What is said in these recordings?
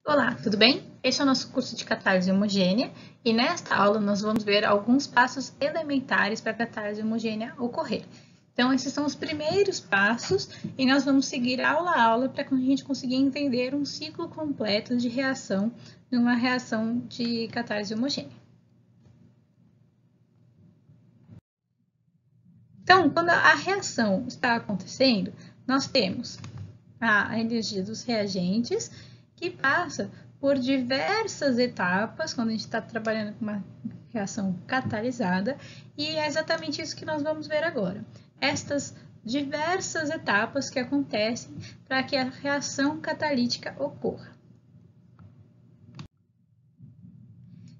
Olá, tudo bem? Este é o nosso curso de catálise homogênea e nesta aula nós vamos ver alguns passos elementares para a catálise homogênea ocorrer. Então, esses são os primeiros passos e nós vamos seguir aula a aula para que a gente consiga entender um ciclo completo de reação numa reação de catálise homogênea. Então, quando a reação está acontecendo, nós temos a energia dos reagentes que passa por diversas etapas quando a gente está trabalhando com uma reação catalisada, e é exatamente isso que nós vamos ver agora. Estas diversas etapas que acontecem para que a reação catalítica ocorra.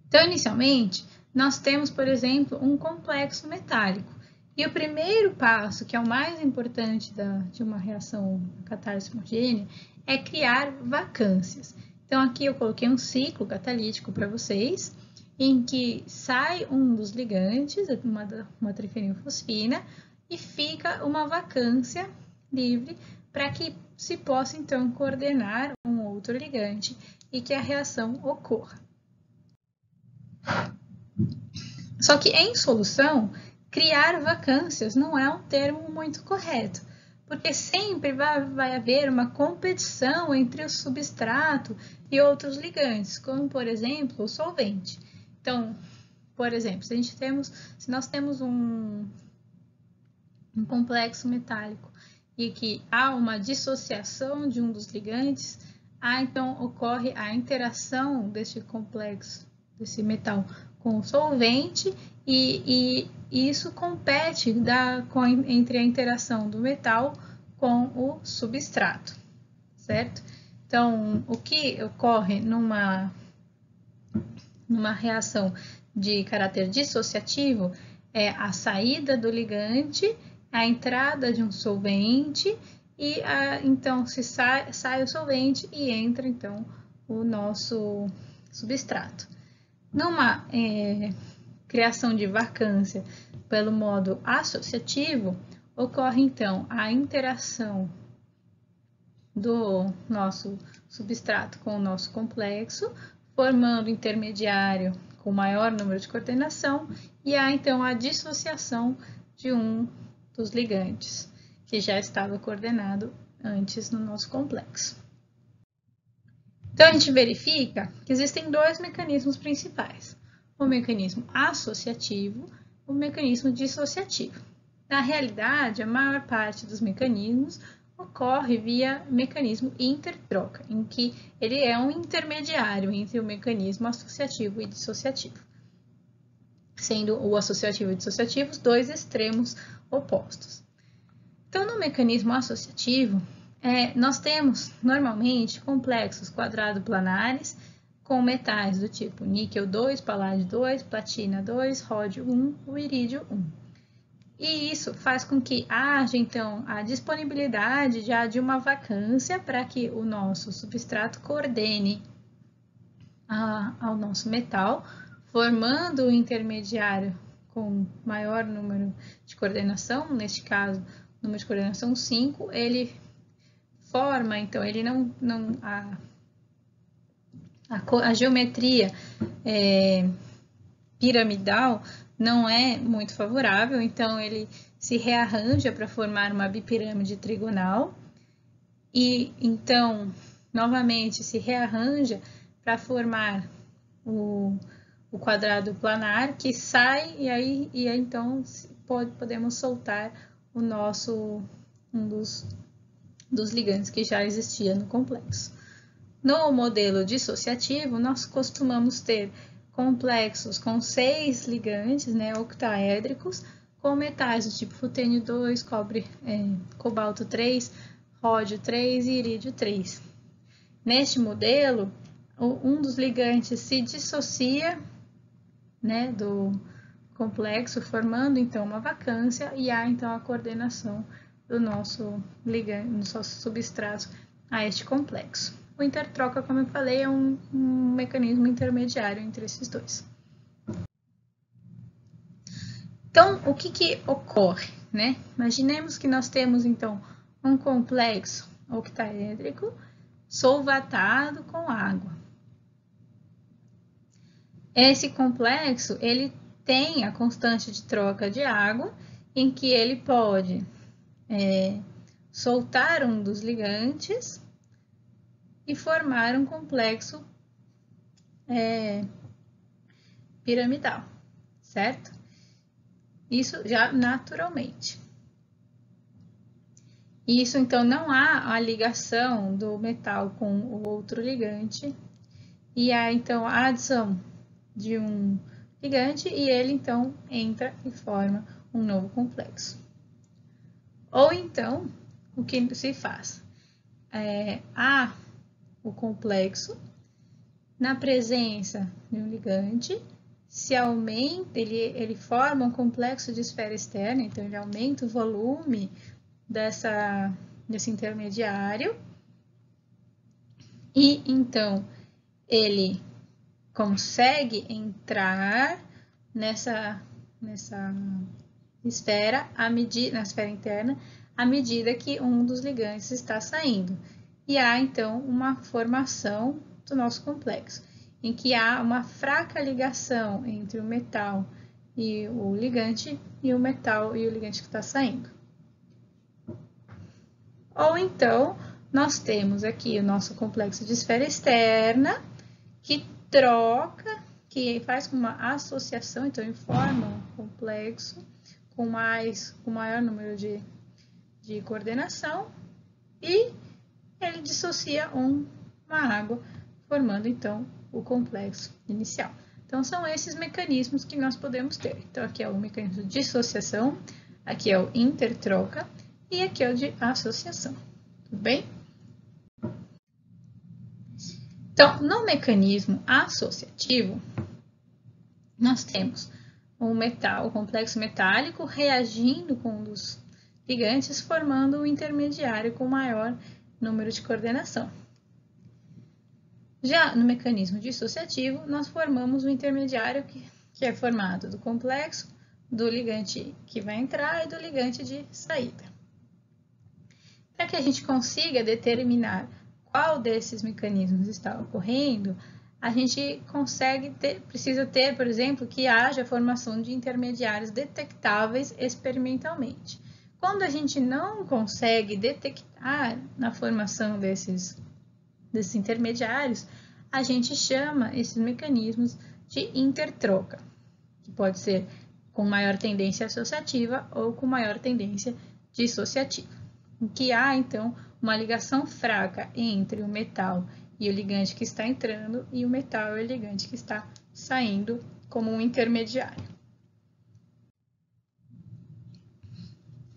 Então, inicialmente, nós temos, por exemplo, um complexo metálico. E o primeiro passo, que é o mais importante de uma reação catálise homogênea, é criar vacâncias. Então, aqui eu coloquei um ciclo catalítico para vocês, em que sai um dos ligantes, uma trifenilfosfina, e fica uma vacância livre para que se possa, então, coordenar um outro ligante e que a reação ocorra. Só que em solução, criar vacâncias não é um termo muito correto, porque sempre vai haver uma competição entre o substrato e outros ligantes, como, por exemplo, o solvente. Então, por exemplo, se nós temos um complexo metálico e que há uma dissociação de um dos ligantes, então ocorre a interação deste complexo, desse metal, com o solvente, e isso compete entre a interação do metal com o substrato, certo? Então, o que ocorre numa reação de caráter dissociativo é a saída do ligante, a entrada de um solvente, e então se sai o solvente e entra então o nosso substrato. Numa criação de vacância pelo modo associativo, ocorre então a interação do nosso substrato com o nosso complexo, formando intermediário com maior número de coordenação, e há então a dissociação de um dos ligantes, que já estava coordenado antes no nosso complexo. Então, a gente verifica que existem dois mecanismos principais: o mecanismo associativo e o mecanismo dissociativo. Na realidade, a maior parte dos mecanismos ocorre via mecanismo intertroca, em que ele é um intermediário entre o mecanismo associativo e dissociativo, sendo o associativo e o dissociativo os dois extremos opostos. Então, no mecanismo associativo, nós temos normalmente complexos quadrado-planares com metais do tipo níquel 2, paládio 2, platina 2, ródio 1, o irídio 1. E isso faz com que haja, então, a disponibilidade já de uma vacância para que o nosso substrato coordene ao nosso metal, formando o intermediário com maior número de coordenação, neste caso, número de coordenação 5, ele forma, então, ele a geometria piramidal não é muito favorável, então ele se rearranja para formar uma bipirâmide trigonal, e então, novamente, se rearranja para formar o quadrado planar, que sai, e aí então podemos soltar um dos ligantes que já existia no complexo. No modelo dissociativo, nós costumamos ter complexos com 6 ligantes, octaédricos, com metais do tipo rutênio 2, cobalto 3, ródio 3 e irídio 3. Neste modelo, um dos ligantes se dissocia, do complexo, formando então uma vacância, e há então a coordenação do nosso ligante, do nosso substrato a este complexo. O intertroca, como eu falei, é um mecanismo intermediário entre esses dois. Então, o que ocorre, Imaginemos que nós temos, então, um complexo octaédrico solvatado com água. Esse complexo, ele tem a constante de troca de água, em que ele pode soltar um dos ligantes e formar um complexo piramidal, certo? Isso já naturalmente. Isso, então, não há a ligação do metal com o outro ligante, e há, então, a adição de um ligante, e ele, então, entra e forma um novo complexo. Ou, então, o que se faz? Há o complexo, na presença de um ligante, se aumenta, ele forma um complexo de esfera externa, então ele aumenta o volume desse intermediário, e então ele consegue entrar nessa esfera, na esfera interna, à medida que um dos ligantes está saindo. E há então uma formação do nosso complexo, em que há uma fraca ligação entre o metal e o ligante, e o metal e o ligante que está saindo. Ou então, nós temos aqui o nosso complexo de esfera externa, que troca, que faz uma associação, então forma um complexo com maior número de coordenação, e ele dissocia uma água, formando então o complexo inicial. Então, são esses mecanismos que nós podemos ter. Então, aqui é o mecanismo de dissociação, aqui é o intertroca, e aqui é o de associação, tudo bem? Então, no mecanismo associativo, nós temos o complexo metálico reagindo com um dos ligantes, formando um intermediário com maior número de coordenação. Já no mecanismo dissociativo, nós formamos um intermediário que é formado do complexo, do ligante que vai entrar e do ligante de saída. Para que a gente consiga determinar qual desses mecanismos está ocorrendo, a gente precisa ter, por exemplo, que haja a formação de intermediários detectáveis experimentalmente. Quando a gente não consegue detectar na formação desses intermediários, a gente chama esses mecanismos de intertroca, que pode ser com maior tendência associativa ou com maior tendência dissociativa. Em que há, então, uma ligação fraca entre o metal e o ligante que está entrando e o metal e o ligante que está saindo como um intermediário.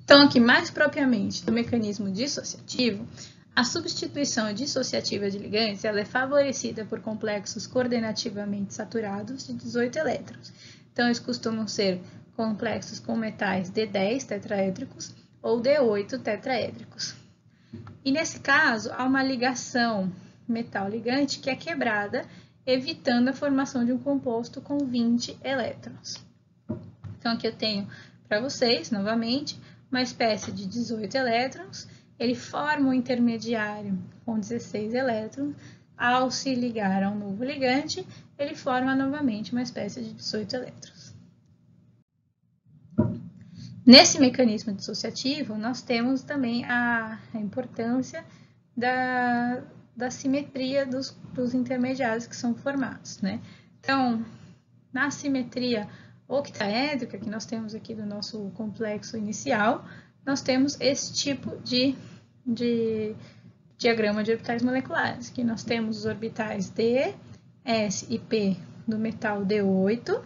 Então, aqui mais propriamente do mecanismo dissociativo, a substituição dissociativa de ligantes ela é favorecida por complexos coordenativamente saturados de 18 elétrons. Então, eles costumam ser complexos com metais D10 tetraédricos ou D8 tetraédricos. E nesse caso, há uma ligação metal-ligante que é quebrada, evitando a formação de um composto com 20 elétrons. Então, aqui eu tenho para vocês, novamente, uma espécie de 18 elétrons, ele forma um intermediário com 16 elétrons, ao se ligar a um novo ligante, ele forma novamente uma espécie de 18 elétrons. Nesse mecanismo dissociativo, nós temos também a importância da simetria dos intermediários que são formados, né? Então, na simetria octaédrica, que nós temos aqui do nosso complexo inicial, nós temos esse tipo de diagrama de orbitais moleculares, que nós temos os orbitais D, S e P do metal D8,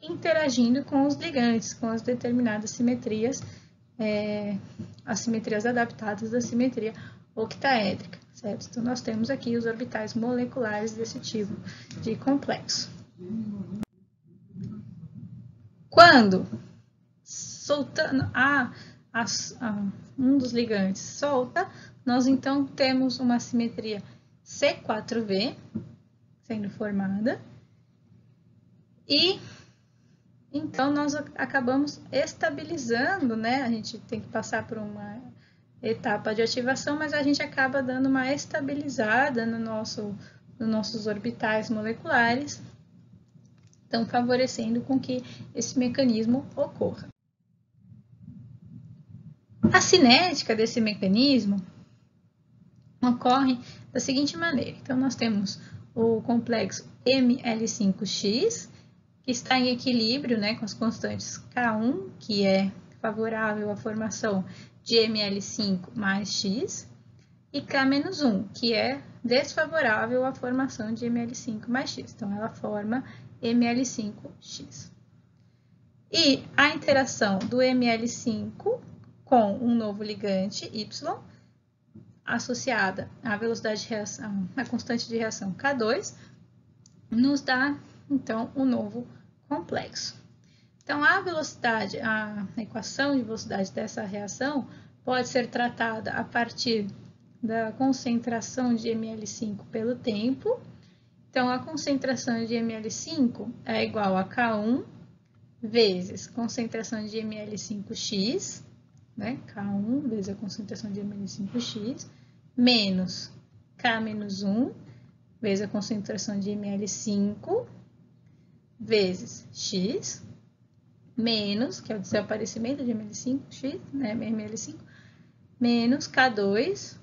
interagindo com os ligantes, com as determinadas simetrias, as simetrias adaptadas da simetria octaédrica, certo? Então, nós temos aqui os orbitais moleculares desse tipo de complexo. Quando um dos ligantes solta, nós então temos uma simetria C4V sendo formada, e então nós acabamos estabilizando, né? A gente tem que passar por uma etapa de ativação, mas a gente acaba dando uma estabilizada nos nossos orbitais moleculares, então favorecendo com que esse mecanismo ocorra. A cinética desse mecanismo ocorre da seguinte maneira. Então, nós temos o complexo Ml5X, que está em equilíbrio, né, com as constantes K1, que é favorável à formação de Ml5 mais X, e K-1, que é desfavorável à formação de Ml5 mais X. Então, ela forma Ml5X. E a interação do Ml5 com um novo ligante, Y, associada à velocidade de reação, à constante de reação K2, nos dá, então, um novo complexo. Então, a equação de velocidade dessa reação pode ser tratada a partir da concentração de Ml5 pelo tempo. Então, a concentração de Ml5 é igual a K1 vezes concentração de Ml5x, né? K1 vezes a concentração de Ml5x, menos K-1 vezes a concentração de Ml5 vezes x, menos, que é o desaparecimento de Ml5x, né? Ml5, menos K2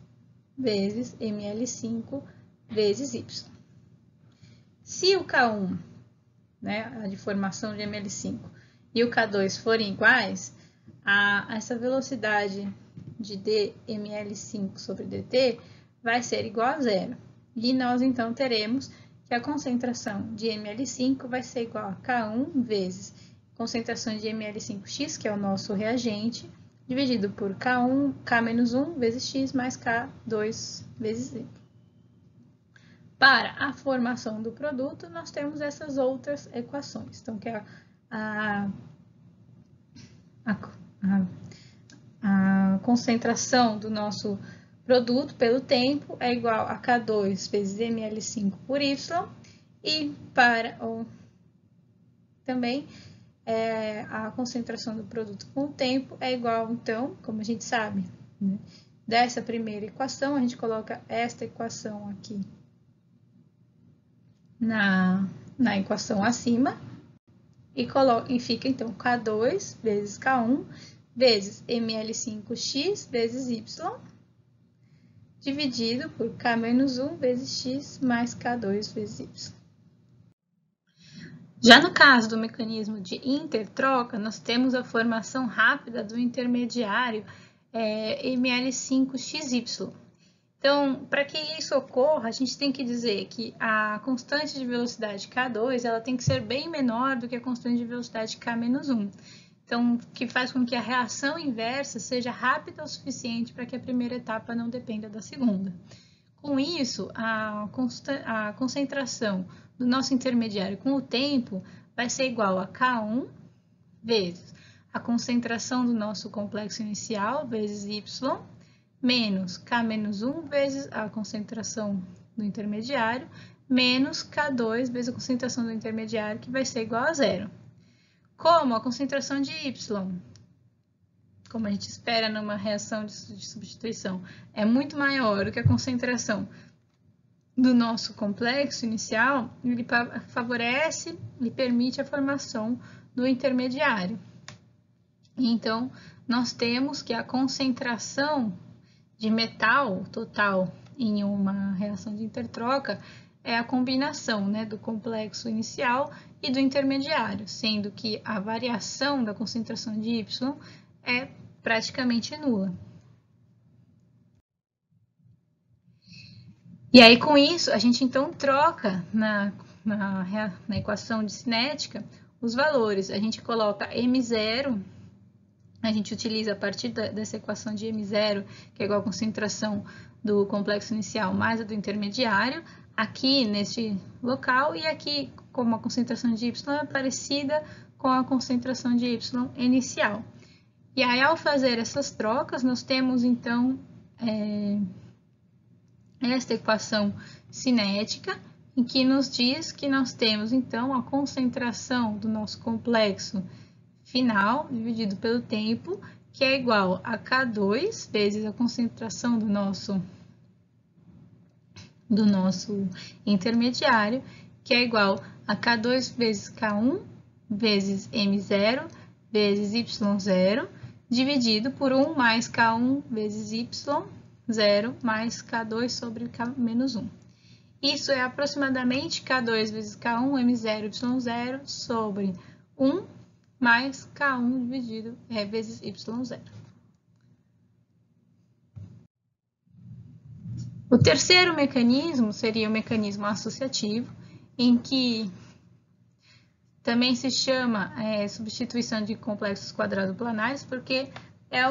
vezes Ml5 vezes y. Se o K1, né, a de formação de Ml5, e o K2 forem iguais, essa velocidade de dml5 sobre dt vai ser igual a zero. E nós, então, teremos que a concentração de Ml5 vai ser igual a K1 vezes concentração de Ml5x, que é o nosso reagente, dividido por K-1 vezes x mais K2 vezes y. Para a formação do produto, nós temos essas outras equações. Então, que é a concentração do nosso produto pelo tempo é igual a K2 vezes Ml5 por Y, e também a concentração do produto com o tempo é igual, então, como a gente sabe, né, dessa primeira equação, a gente coloca esta equação aqui na equação acima, e fica, então, K2 vezes K1 vezes Ml5x vezes y, dividido por K-1 vezes x mais K2 vezes y. Já no caso do mecanismo de intertroca, nós temos a formação rápida do intermediário Ml5xy. Então, para que isso ocorra, a gente tem que dizer que a constante de velocidade K2 ela tem que ser bem menor do que a constante de velocidade K-1. Então, que faz com que a reação inversa seja rápida o suficiente para que a primeira etapa não dependa da segunda. Com isso, a concentração do nosso intermediário com o tempo vai ser igual a K1 vezes a concentração do nosso complexo inicial vezes Y, menos K-1 vezes a concentração do intermediário, menos K2 vezes a concentração do intermediário, que vai ser igual a zero. Como a concentração de Y, como a gente espera numa reação de substituição, é muito maior do que a concentração do nosso complexo inicial, ele favorece e permite a formação do intermediário. Então, nós temos que a concentração de metal total em uma reação de intertroca é a combinação, né, do complexo inicial e do intermediário, sendo que a variação da concentração de Y é praticamente nula. E aí, com isso, a gente então troca na equação de cinética os valores. A gente coloca M0, a gente utiliza a partir dessa equação de M0, que é igual a concentração do complexo inicial mais a do intermediário, aqui neste local, e aqui, como a concentração de Y é parecida com a concentração de Y inicial. E aí, ao fazer essas trocas, nós temos, então, esta equação cinética, em que nos diz que nós temos, então, a concentração do nosso complexo final, dividido pelo tempo, que é igual a K2 vezes a concentração do nosso intermediário, que é igual a K2 vezes K1 vezes M0 vezes Y0, dividido por 1 mais K1 vezes Y0 mais K2 sobre K menos 1. Isso é aproximadamente K2 vezes K1, M0, Y0 sobre 1 mais K1 dividido vezes Y0. O terceiro mecanismo seria o mecanismo associativo, em que também se chama substituição de complexos quadrado-planares, porque é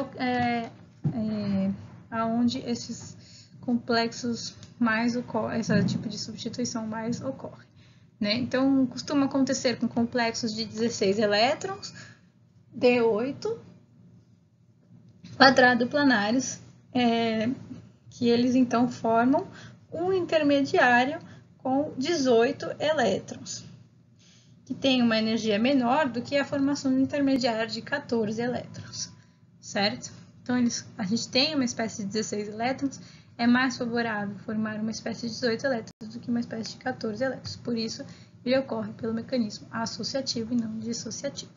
onde esses complexos mais ocorrem, esse tipo de substituição mais ocorre, né? Então, costuma acontecer com complexos de 16 elétrons, D8, quadrado-planares, que eles então formam um intermediário com 18 elétrons, que tem uma energia menor do que a formação do intermediário de 14 elétrons, certo? Então, a gente tem uma espécie de 16 elétrons, é mais favorável formar uma espécie de 18 elétrons do que uma espécie de 14 elétrons. Por isso, ele ocorre pelo mecanismo associativo e não dissociativo.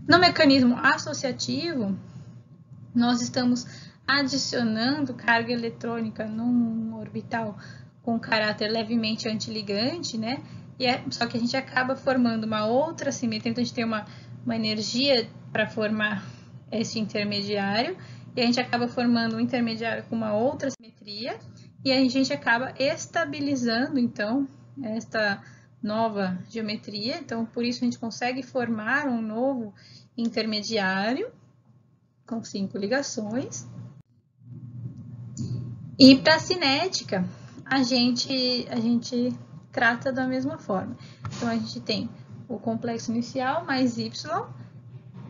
No mecanismo associativo, nós estamos adicionando carga eletrônica num orbital com caráter levemente antiligante, né? Só que a gente acaba formando uma outra simetria, então a gente tem uma energia para formar esse intermediário, e a gente acaba formando um intermediário com uma outra simetria, e a gente acaba estabilizando, então, esta nova geometria. Então, por isso a gente consegue formar um novo intermediário com 5 ligações. E para a cinética, a gente trata da mesma forma. Então, a gente tem o complexo inicial mais Y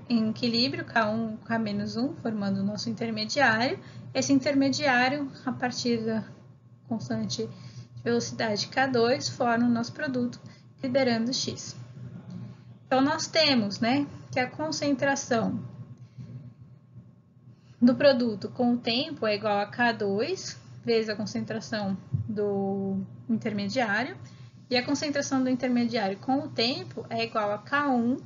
em equilíbrio, K1, K-1, formando o nosso intermediário. Esse intermediário, a partir da constante de velocidade K2, forma o nosso produto, liberando X. Então, nós temos, né, que a concentração do produto com o tempo é igual a K2 vezes a concentração do intermediário, e a concentração do intermediário com o tempo é igual a K1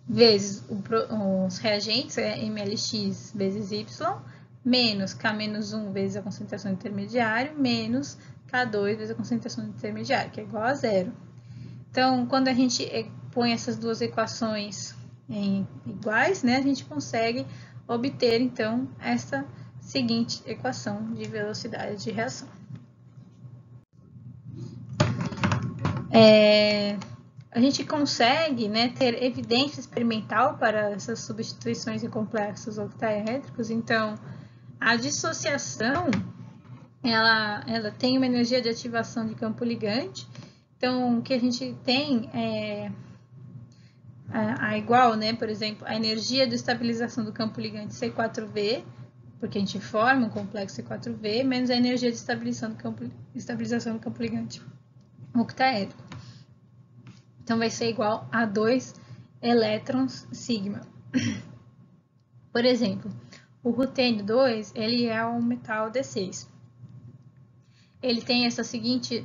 vezes os reagentes, mlx vezes y, menos K-1 vezes a concentração do intermediário, menos K2 vezes a concentração do intermediário, que é igual a zero. Então, quando a gente põe essas duas equações iguais, né, a gente consegue obter, então, essa seguinte equação de velocidade de reação. A gente consegue, né, ter evidência experimental para essas substituições em complexos octaédricos. Então, a dissociação, ela tem uma energia de ativação de campo ligante. Então, o que a gente tem é igual, né, por exemplo, a energia de estabilização do campo ligante C4V, porque a gente forma um complexo C4V, menos a energia de estabilização do campo ligante octaédrico. Então, vai ser igual a 2 elétrons sigma. Por exemplo, o rutênio 2, ele é um metal D6. Ele tem essa seguinte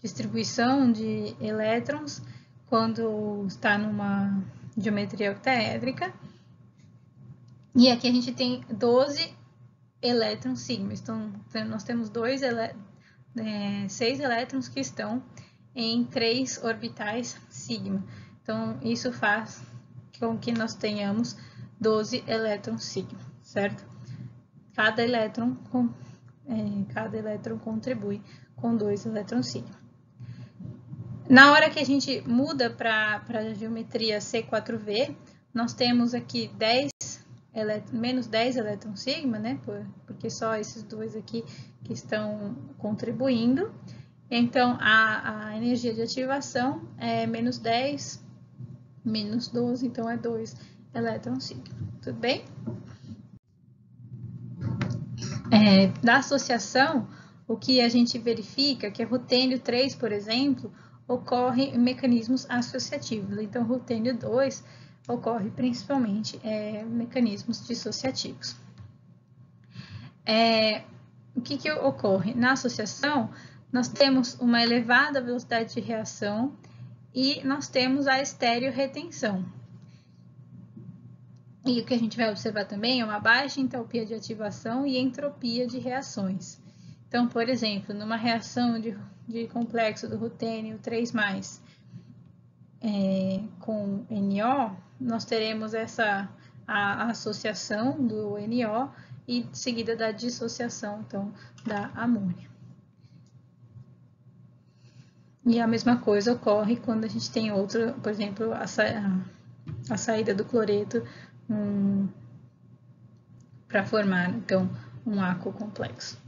distribuição de elétrons quando está numa geometria octaédrica. E aqui a gente tem 12 elétrons sigma. Então, nós temos 6 elétrons que estão em 3 orbitais sigma. Então, isso faz com que nós tenhamos 12 elétrons sigma, certo? Cada elétron contribui com 2 elétrons sigma. Na hora que a gente muda para a geometria C4V, nós temos aqui menos 10 elétrons sigma, né? Porque só esses dois aqui que estão contribuindo. Então, a energia de ativação é menos 10, menos 12, então é 2 elétrons sigma. Tudo bem? Da associação, o que a gente verifica que é rutênio 3, por exemplo, ocorrem mecanismos associativos. Então, rutênio 2 ocorre principalmente mecanismos dissociativos. O que ocorre? Na associação, nós temos uma elevada velocidade de reação e nós temos a estereorretenção. E o que a gente vai observar também é uma baixa entalpia de ativação e entropia de reações. Então, por exemplo, numa reação de complexo do rutênio 3+, com NO, nós teremos a associação do NO e seguida da dissociação, então, da amônia. E a mesma coisa ocorre quando a gente tem outro, por exemplo, a saída do cloreto para formar, então, um ácido complexo.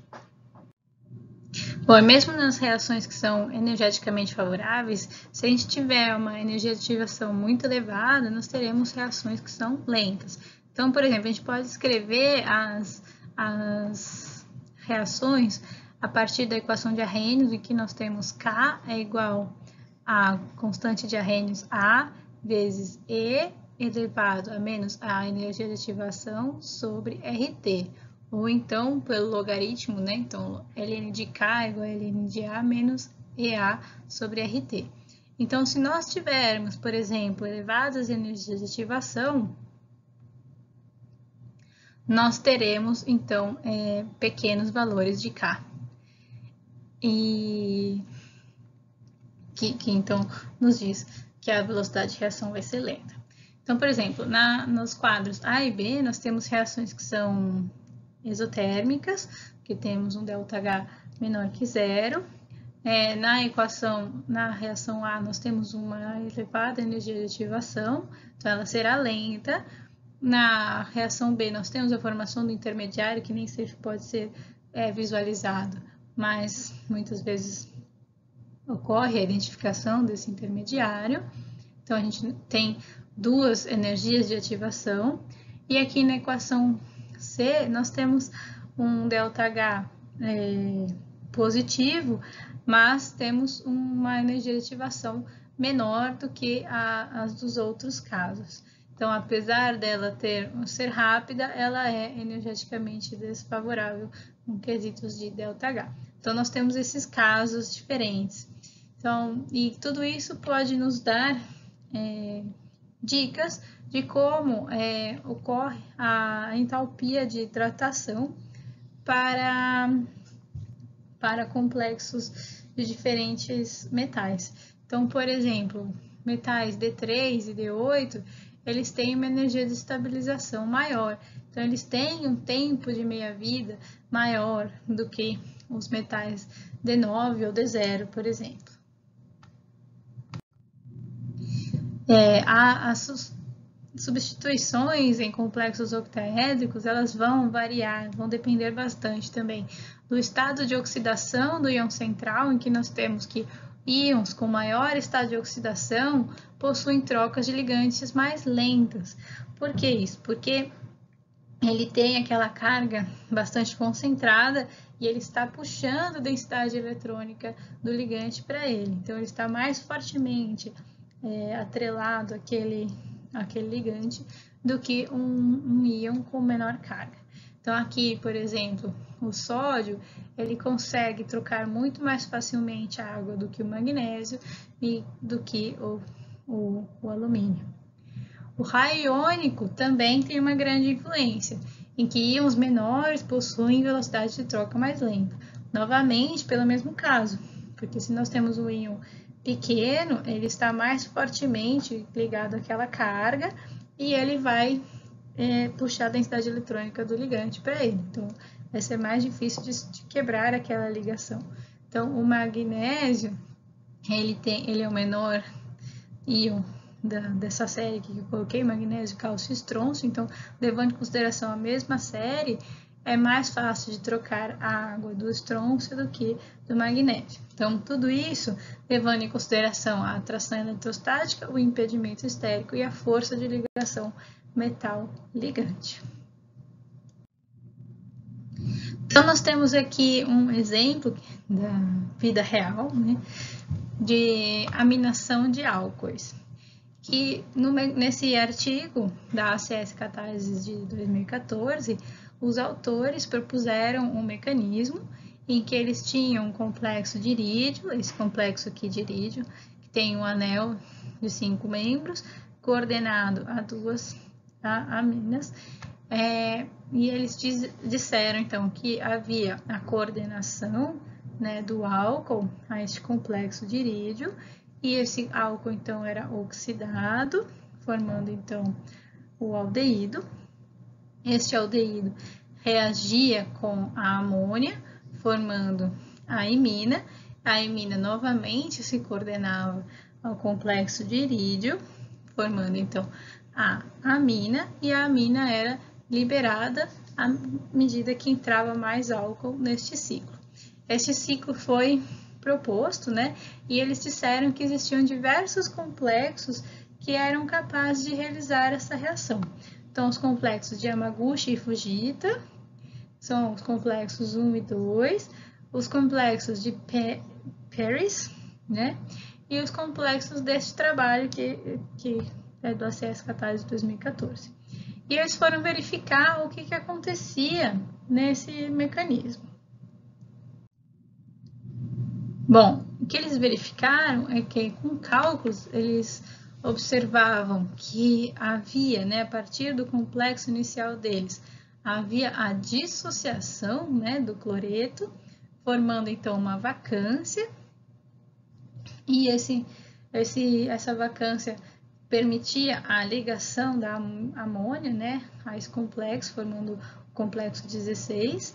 Bom, mesmo nas reações que são energeticamente favoráveis, se a gente tiver uma energia de ativação muito elevada, nós teremos reações que são lentas. Então, por exemplo, a gente pode escrever as reações a partir da equação de Arrhenius, em que nós temos K é igual a constante de Arrhenius A vezes E elevado a menos a energia de ativação sobre RT. Ou então, pelo logaritmo, né? Então, ln de K é igual a ln de A menos EA sobre RT. Então, se nós tivermos, por exemplo, elevadas energias de ativação, nós teremos, então, pequenos valores de K. E que então nos diz que a velocidade de reação vai ser lenta. Então, por exemplo, nos quadros A e B, nós temos reações que são exotérmicas, que temos um ΔH menor que 0. Na reação A, nós temos uma elevada energia de ativação, então ela será lenta. Na reação B, nós temos a formação do intermediário, que nem sempre pode ser visualizado, mas muitas vezes ocorre a identificação desse intermediário. Então, a gente tem duas energias de ativação. E aqui na equação C, nós temos um ΔH positivo, mas temos uma energia de ativação menor do que as dos outros casos. Então, apesar dela ser rápida, ela é energeticamente desfavorável em quesitos de ΔH. Então, nós temos esses casos diferentes. Então, e tudo isso pode nos dar dicas de como ocorre a entalpia de hidratação para complexos de diferentes metais. Então, por exemplo, metais D3 e D8, eles têm uma energia de estabilização maior. Então, eles têm um tempo de meia-vida maior do que os metais D9 ou D0, por exemplo. As substituições em complexos octaédricos, elas vão variar, vão depender bastante também do estado de oxidação do íon central, em que nós temos que íons com maior estado de oxidação possuem trocas de ligantes mais lentas. Por que isso? Porque ele tem aquela carga bastante concentrada e ele está puxando a densidade eletrônica do ligante para ele. Então, ele está mais fortemente atrelado àquele ligante do que um íon com menor carga. Então, aqui, por exemplo, o sódio, ele consegue trocar muito mais facilmente a água do que o magnésio e do que o alumínio. O raio iônico também tem uma grande influência, em que íons menores possuem velocidade de troca mais lenta. Novamente, pelo mesmo caso, porque se nós temos um íon pequeno, ele está mais fortemente ligado àquela carga e ele vai puxar a densidade eletrônica do ligante para ele. Então, vai ser mais difícil de quebrar aquela ligação. Então, o magnésio, ele é o menor íon dessa série que eu coloquei, magnésio, cálcio e estrôncio. Então, levando em consideração a mesma série, é mais fácil de trocar a água do estrôncio do que do magnésio. Então, tudo isso levando em consideração a atração eletrostática, o impedimento estérico e a força de ligação metal-ligante. Então, nós temos aqui um exemplo da vida real, né, de aminação de álcoois, que nesse artigo da ACS Catálises de 2014, os autores propuseram um mecanismo em que eles tinham um complexo de irídio, esse complexo aqui de irídio, que tem um anel de 5 membros, coordenado a 2 aminas, e eles disseram, então, que havia a coordenação, né, do álcool a este complexo de irídio, e esse álcool, então, era oxidado, formando, então, o aldeído. Este aldeído reagia com a amônia, formando a imina. A imina, novamente, se coordenava ao complexo de irídio, formando, então, a amina, e a amina era liberada à medida que entrava mais álcool neste ciclo. Este ciclo foi proposto, né? E eles disseram que existiam diversos complexos que eram capazes de realizar essa reação. Então, os complexos de Yamaguchi e Fujita são os complexos 1 e 2, os complexos de Paris, né? E os complexos deste trabalho que é do ACS Catálise de 2014. E eles foram verificar o que acontecia nesse mecanismo. Bom, o que eles verificaram é que com cálculos eles observavam que havia, né, a partir do complexo inicial deles, havia a dissociação, né, do cloreto, formando então uma vacância, e essa vacância permitia a ligação da amônia, né, a esse complexo, formando o complexo 16,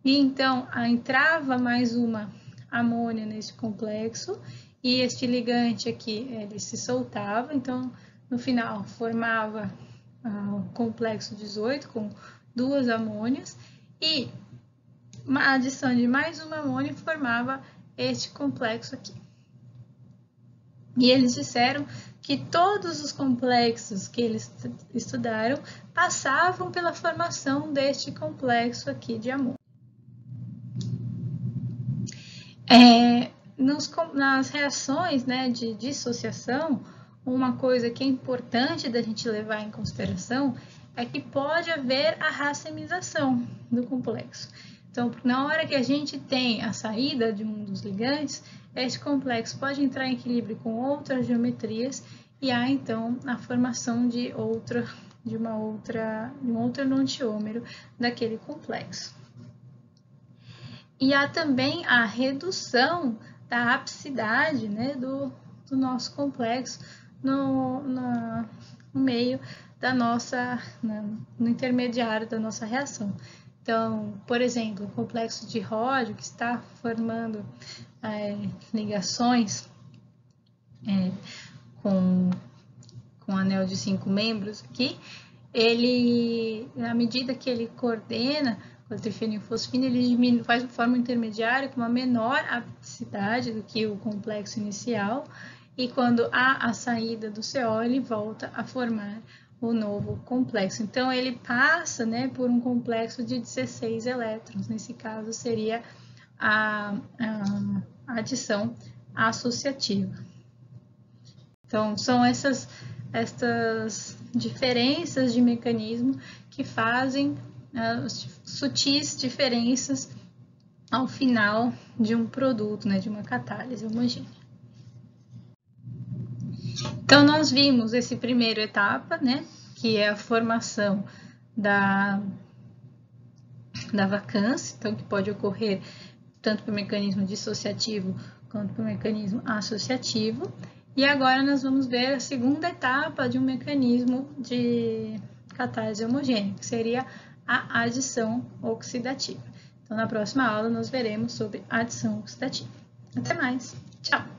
e então entrava mais uma amônia nesse complexo, e este ligante aqui, ele se soltava, então no final formava o complexo 18 com 2 amônias, e a adição de mais uma amônia formava este complexo aqui. E eles disseram que todos os complexos que eles estudaram passavam pela formação deste complexo aqui de amônia. Nas reações, né, de dissociação, uma coisa que é importante da gente levar em consideração é que pode haver a racemização do complexo. Então, na hora que a gente tem a saída de um dos ligantes, este complexo pode entrar em equilíbrio com outras geometrias e há, então, a formação de um outro enantiômero daquele complexo. E há também a redução da apicidade, né, do nosso complexo no meio da no intermediário da nossa reação. Então, por exemplo, o complexo de Ródio, que está formando ligações com um anel de 5 membros aqui, à medida que ele coordena com a trifenilfosfina, ele forma um intermediário com uma menor apicidade do que o complexo inicial, e quando há a saída do CO, ele volta a formar o novo complexo. Então, ele passa, né, por um complexo de 16 elétrons. Nesse caso, seria a adição associativa. Então, são estas diferenças de mecanismo que fazem sutis diferenças ao final de um produto, né, de uma catálise homogênea. Então, nós vimos essa primeira etapa, né, que é a formação da vacância, então, que pode ocorrer tanto por mecanismo dissociativo quanto por mecanismo associativo. E agora nós vamos ver a segunda etapa de um mecanismo de catálise homogênea, que seria a adição oxidativa. Então, na próxima aula, nós veremos sobre adição oxidativa. Até mais! Tchau!